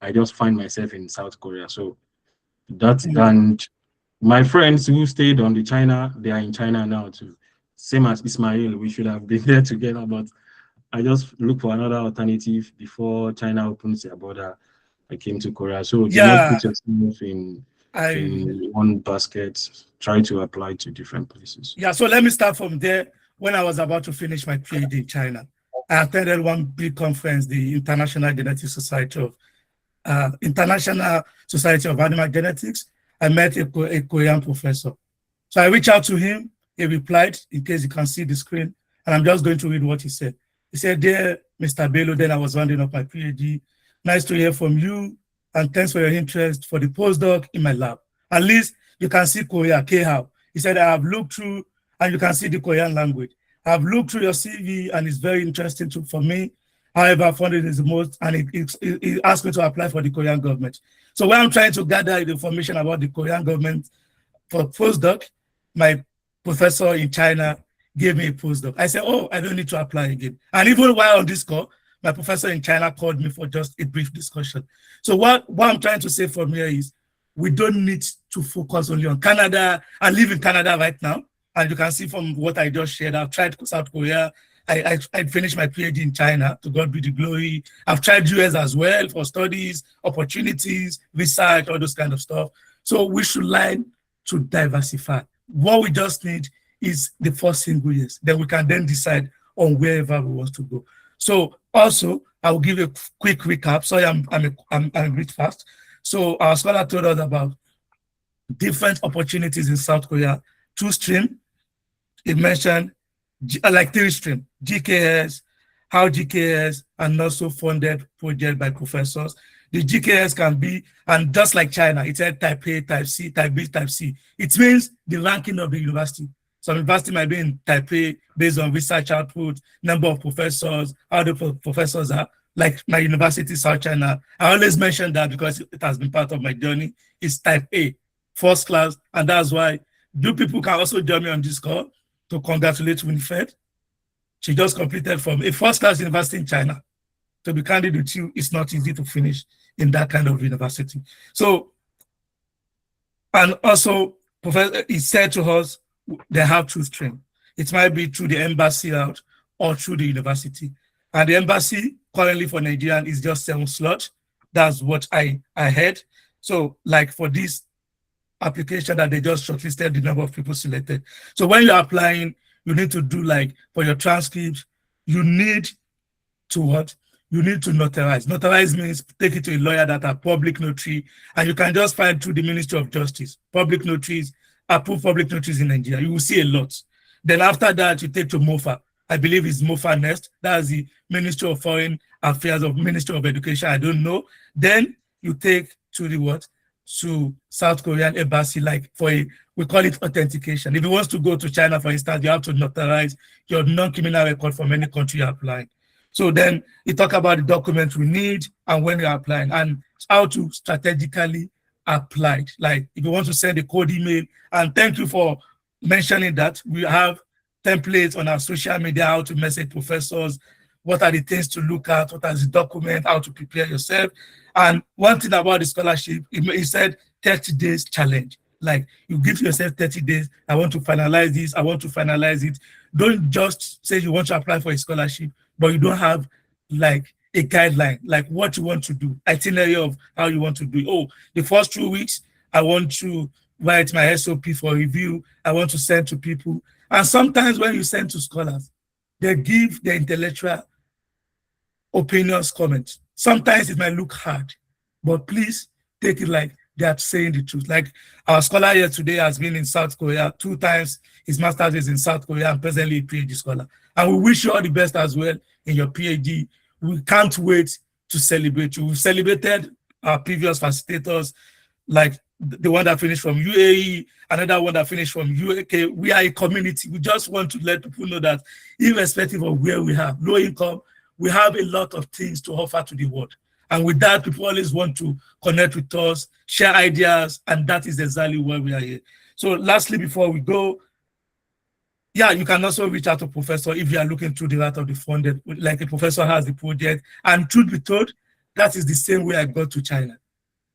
I just find myself in South Korea. So that's and my friends who stayed on the China, they are in China now too. Same as Ismail, we should have been there together, but I just look for another alternative before China opens their border. I came to Korea. So do not put yourself in one basket. Try to apply to different places. Yeah, so let me start from there. when I was about to finish my PhD in China, I attended one big conference, the International Society of Animal Genetics. I met a Korean professor. So I reached out to him. He replied, in case you can see the screen, and I'm just going to read what he said. He said, "Dear Mr. Bello," then I was rounding up my PhD, "nice to hear from you, and thanks for your interest for the postdoc in my lab. At least you can see Korea, K-How." He said, "I have looked through, and you can see the Korean language. I've looked through your CV, and it's very interesting for me. However, I found it is the most," and he asked me to apply for the Korean government. So when I'm trying to gather the information about the Korean government for postdoc, my professor in China gave me a postdoc. I said, "Oh, I don't need to apply again." And even while on this call, my professor in China called me for just a brief discussion. So what I'm trying to say from here is, we don't need to focus only on Canada. I live in Canada right now. And you can see from what I just shared, I've tried South Korea. I finished my PhD in China, to God be the glory. I've tried US as well for studies, opportunities, research, all those kind of stuff. So we should learn to diversify. What we just need is the first ingredients. Then we can then decide on wherever we want to go. So also, I will give a quick recap. Sorry, I'm a bit fast. So our scholar told us about different opportunities in South Korea, 2 streams. It mentioned like 3 streams: GKS, how GKS, and also funded project by professors. The GKS can be, and just like China, it said type A, type C, type B, type C. It means the ranking of the university. Some university might be in type A based on research output, number of professors, how the professors are. Like my university, South China, I always mention that because it has been part of my journey. It's type A, first class, and that's why people can also join me on this call to congratulate Winfred. She just completed from a first-class university in China. To be candid with you, it's not easy to finish in that kind of university. So, and also, Professor, he said to us, they have 2 streams. It might be through the embassy route or through the university. And the embassy currently for Nigerian is just 7 slots. That's what I heard. So, like for this application that they just shortlisted the number of people selected. So when you're applying, you need to do, like for your transcripts, you need to what? You need to notarize. Notarize means take it to a lawyer that are public notary, and you can just find through the Ministry of Justice, public notaries, approved public notaries in Nigeria. You will see a lot. Then after that, you take to MOFA. I believe it's MOFA next. That's the Ministry of Foreign Affairs of Ministry of Education. I don't know. Then you take to the what? To South Korean embassy, like we call it authentication. If you want to go to China, for instance, you have to notarize your non-criminal record from any country you're applying. So then you talk about the documents we need and when you're applying and how to strategically apply. Like if you want to send a code email, and thank you for mentioning that. We have templates on our social media, how to message professors, what are the things to look at, what are the document, how to prepare yourself. And one thing about the scholarship, he said 30 days challenge. Like you give yourself 30 days, I want to finalize this, I want to finalize it. Don't just say you want to apply for a scholarship, but you don't have like a guideline, like what you want to do, itinerary of how you want to do it. Oh, the first 2 weeks, I want to write my SOP for review, I want to send to people. And sometimes when you send to scholars, they give their intellectual opinions, comments. Sometimes it might look hard, but please take it like they are saying the truth. Like our scholar here today has been in South Korea 2 times. His master's is in South Korea and presently a PhD scholar. And we wish you all the best as well in your PhD. We can't wait to celebrate you. We've celebrated our previous facilitators, like the one that finished from UAE, another one that finished from UK. We are a community. We just want to let people know that irrespective of where we have, low income, we have a lot of things to offer to the world. And with that, people always want to connect with us, share ideas, and that is exactly why we are here. So lastly, before we go, yeah, you can also reach out to professor if you are looking through the route of the funded, like a professor has the project. And truth be told, that is the same way I got to China.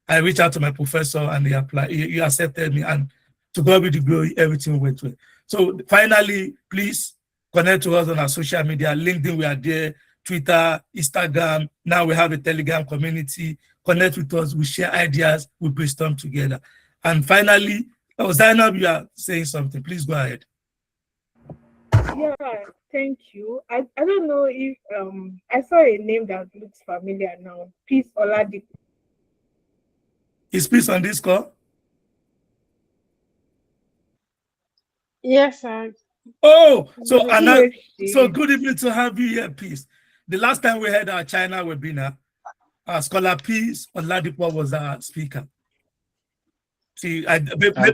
I reached out to my professor and he accepted me, and to God be the glory, everything went well. So finally, please connect to us on our social media. LinkedIn, we are there. Twitter, Instagram. Now we have a Telegram community. Connect with us. We share ideas. We brainstorm together. And finally, Zainab, you are saying something. Please go ahead. Yeah, thank you. I don't know if I saw a name that looks familiar now. Peace Oladipo. Is Peace on this call? Yes, sir. Oh, I so don't know Anna, if so she. good evening to have you here, Peace. The last time we had our China webinar, our scholar Peace Oladipo was our speaker. See,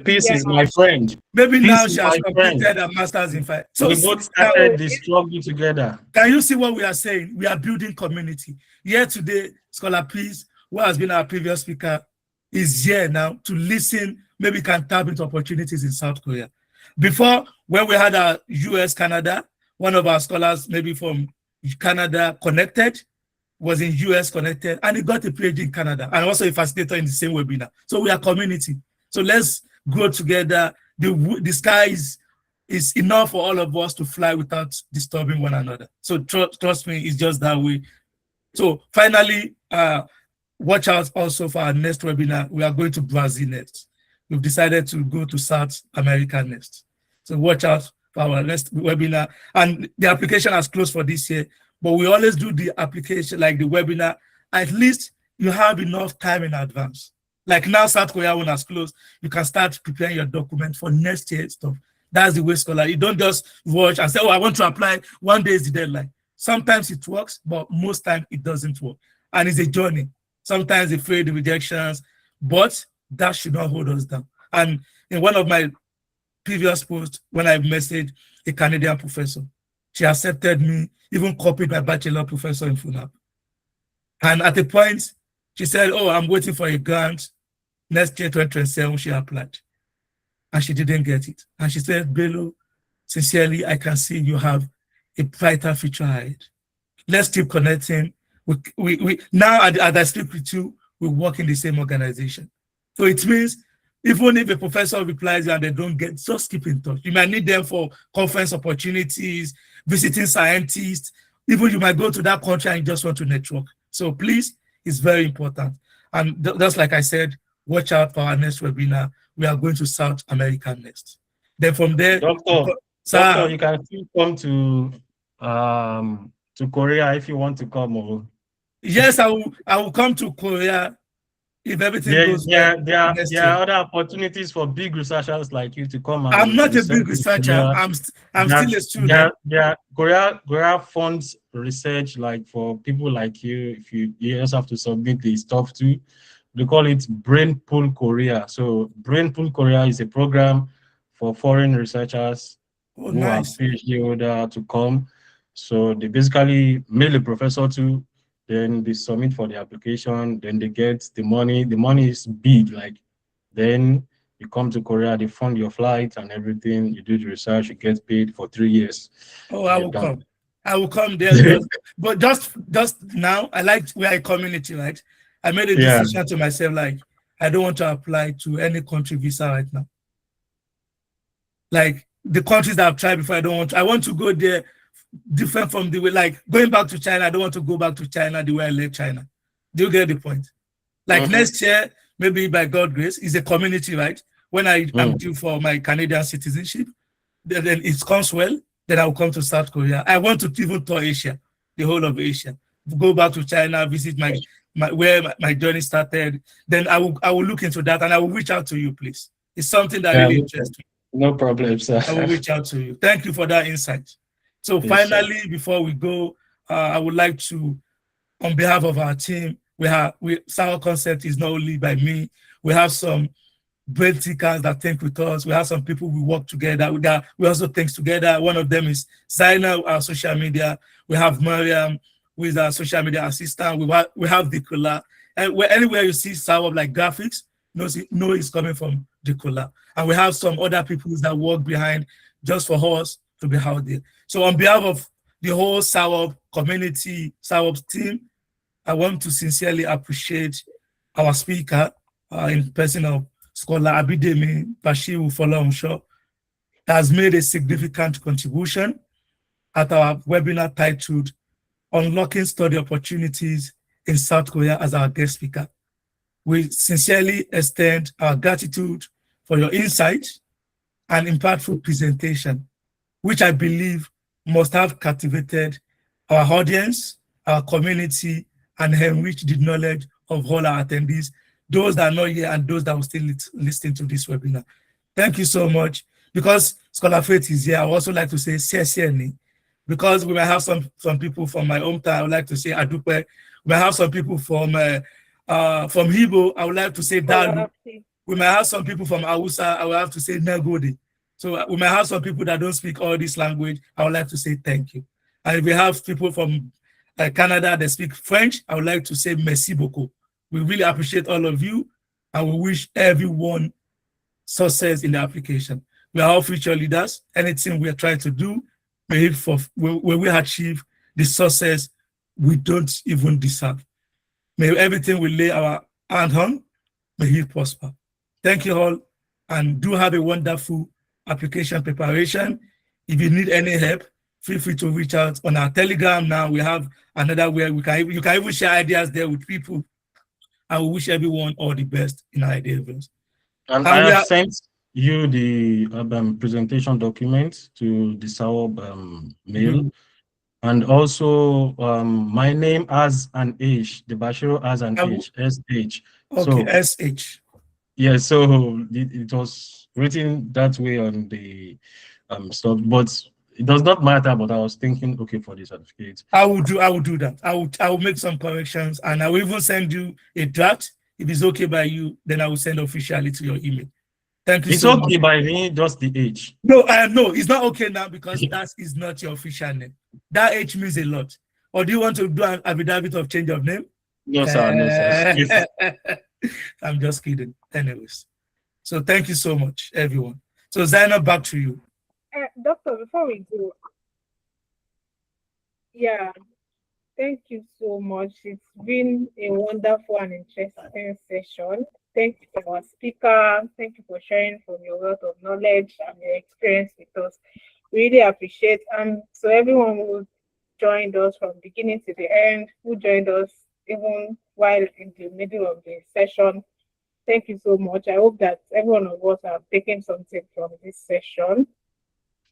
Peace Yeah. is my friend. maybe Peace now is she has my friend. completed her master's in fact. So We both now, started the struggle together. can you see what we are saying? We are building community. Here today, Scholar Peace, who has been our previous speaker, is here now to listen. Maybe can tap into opportunities in South Korea. Before, when we had our US, Canada, one of our scholars, maybe from Canada, connected, was in US connected, and he got a PhD in Canada, and also a facilitator in the same webinar. So we are community. So let's grow together. The sky is enough for all of us to fly without disturbing one another. So trust me, it's just that way. So finally, watch out also for our next webinar. We are going to Brazil next. We've decided to go to South America next. So watch out for our next webinar. And the application has closed for this year, but we always do the application, like the webinar, at least you have enough time in advance. Like now, South Korea one has closed, you can start preparing your document for next year stuff. That's the way scholar. You don't just watch and say, oh, I want to apply. One day is the deadline. Sometimes it works, but most times it doesn't work. And it's a journey. Sometimes they fear the rejections, but that should not hold us down. And in one of my previous posts, when I messaged a Canadian professor, she accepted me, even copied my bachelor professor in FUNAP. And at a point, she said, oh, I'm waiting for a grant. Next year, 2027, she applied. And she didn't get it. And she said, Bello, sincerely, I can see you have a brighter future ahead. Let's keep connecting. We now, as I speak with you, we work in the same organization. So it means even if a professor replies and they don't get, just keep in touch. You might need them for conference opportunities, visiting scientists. Even you might go to that country and you just want to network. So please, it's very important. And just like I said, watch out for our next webinar. We are going to South America next. Then from there, Doctor, you can still come to Korea if you want to come. Yes, I will come to Korea if everything goes well. There are other opportunities for big researchers like you to come. I'm not a big researcher. I'm still a student. Korea funds research like for people like you. If you just have to submit the stuff to, they call it Brain Pool Korea. So Brain Pool Korea is a program for foreign researchers who are PhD holder to come. So they basically mail a professor to, then they submit for the application, then they get the money. The money is big, like then you come to Korea, they fund your flight and everything. You do the research, you get paid for 3 years. Oh, I will come. I will come there. But just now, I like we are a community, right? I made a decision to myself, like I don't want to apply to any country visa right now. Like the countries that I've tried before, I want to go there different from the way, like going back to China. I don't want to go back to China the way I left China. Do you get the point? Like next year, maybe by God's grace, is a community, right? When I'm due for my Canadian citizenship, then it comes well, then I will come to South Korea. I want to even tour Asia, the whole of Asia. Go back to China, visit where my journey started. Then I will look into that and I will reach out to you, please. It's something that really interests me. No problem, sir. I will reach out to you. Thank you for that insight. So finally, before we go, I would like to, on behalf of our team, SAWOB Concept is not only by me. We have some brain thinkers that think with us. We have some people we work together. We also think together. One of them is Zaina, our social media. We have Mariam, who is our social media assistant. We have Dikola. And anywhere you see SAWOB like graphics, know it's coming from Dikola. And we have some other people that work behind just for us to be out there. So on behalf of the whole SAWOB community, SAWOB team, I want to sincerely appreciate our speaker in person of Scholar Abidemi Bashiru Folomsho, has made a significant contribution at our webinar titled Unlocking Study Opportunities in South Korea as our guest speaker. We sincerely extend our gratitude for your insight and impactful presentation, which I believe must have captivated our audience, our community, and enriched the knowledge of all our attendees, those that are not here and those that will still listen to this webinar. Thank you so much. Because Scholar Faith is here, I would also like to say sincerely, because we might have some people from my hometown, I would like to say Adupe. We might have some people from Igbo, I would like to say Dalu. We might have some people from Hausa, I would have to say Nagode. So we might have some people that don't speak all this language, I would like to say thank you. And if we have people from Canada that speak French, I would like to say merci beaucoup. We really appreciate all of you, and we wish everyone success in the application. We are all future leaders. Anything we are trying to do, may we achieve the success we don't even deserve. May everything we lay our hand on, may it prosper. Thank you all, and do have a wonderful application preparation. If you need any help, feel free to reach out on our Telegram. Now we have another where you can even share ideas there with people. I will wish everyone all the best in our endeavors. And I have sent you the presentation documents to the SAWOB mail. And also my name has an H, the Bashiro has an H, SH. Okay, so, SH. Yeah, so it was written that way on the stuff, but it does not matter. But I was thinking, okay, for the certificate, I will do that. I will make some corrections, and I will even send you a draft. If it's okay by you, then I will send officially to your email. Thank you. It's so okay much. By me, just the H. No, no, it's not okay now because that is not your official name. That H means a lot. Or do you want to do an affidavit of change of name? No, sir. No, sir. I'm just kidding. Anyways, so thank you so much, everyone. So Zainab, back to you. Doctor, before we go, yeah, thank you so much. It's been a wonderful and interesting session. Thank you for our speaker. Thank you for sharing from your wealth of knowledge and your experience with us. Really appreciate. And so everyone who joined us from beginning to the end, who joined us even while in the middle of the session, thank you so much. I hope that every one of us have taken something from this session.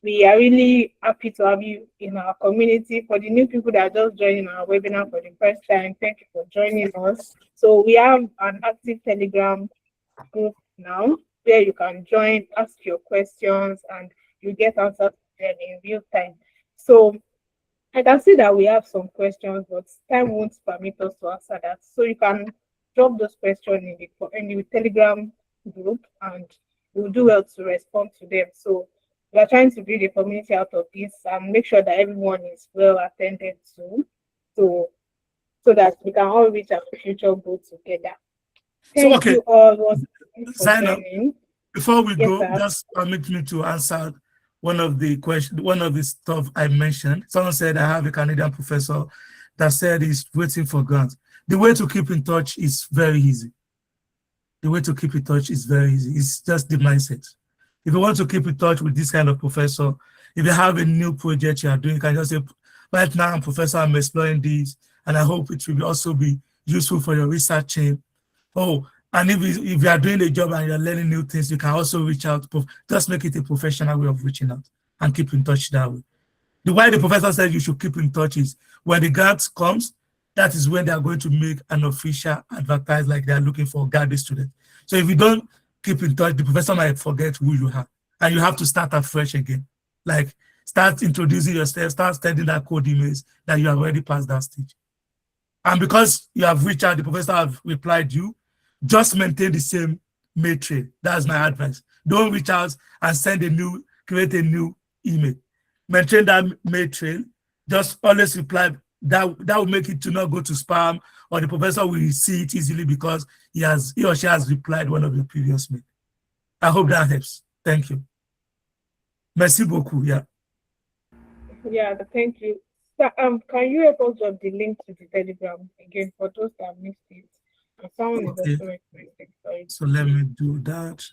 We are really happy to have you in our community. For the new people that are just joining our webinar for the first time, thank you for joining us. So we have an active Telegram group now where you can join, ask your questions, and you get answers in real time. So I can see that we have some questions, but time won't permit us to answer that. So you can drop those questions in the Telegram group, and we'll do well to respond to them. So we are trying to build a community out of this and make sure that everyone is well attended to, so that we can all reach our future goal together. Thank you all. Zainab, before we go, just permit me to answer one of the questions, one of the stuff I mentioned. Someone said I have a Canadian professor that said he's waiting for grants. The way to keep in touch is very easy. The way to keep in touch is very easy. It's just the mindset. If you want to keep in touch with this kind of professor, if you have a new project you are doing, you can just say, right now, Professor, I'm exploring this, and I hope it will also be useful for your research team. Oh, and if you are doing a job and you're learning new things, you can also reach out. Just make it a professional way of reaching out and keep in touch that way. The way the professor said you should keep in touch is when the grant comes, that is when they are going to make an official advertise like they are looking for graduate students. So if you don't keep in touch, the professor might forget who you are, and you have to start afresh again. Like start introducing yourself, start studying that code emails that you have already passed that stage. And because you have reached out, the professor have replied you, just maintain the same mail trail. That's my advice. Don't reach out and create a new email. Maintain that mail trail. Just always reply. That will make it to not go to spam, or the professor will see it easily because he or she has replied one of your previous mail. I hope that helps. Thank you. Merci beaucoup. Yeah. Yeah, thank you. So, can you help us drop the link to the Telegram again for those that missed it? Someone is also requesting. So let me do that.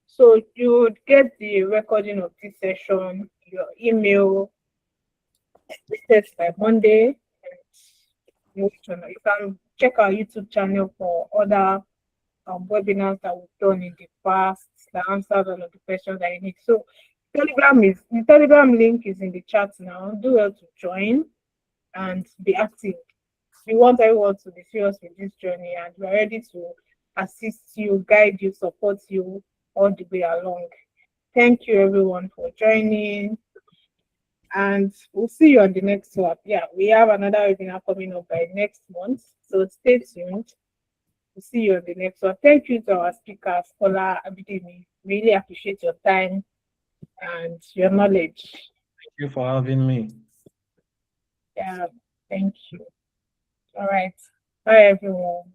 So you would get the recording of this session, your email, test by Monday. You can check our YouTube channel for other webinars that we've done in the past that answers all of the questions that you need. So The Telegram link is in the chat now. Do well to join and be active. We want everyone to be serious with this journey, and we're ready to assist you, guide you, support you all the way along. Thank you everyone for joining, and we'll see you on the next one. Yeah, we have another webinar coming up by next month, so stay tuned. We'll see you on the next one. Thank you to our speaker, Scholar Abidemi. Really appreciate your time and your knowledge. Thank you for having me. Yeah, thank you. All right. Bye, everyone.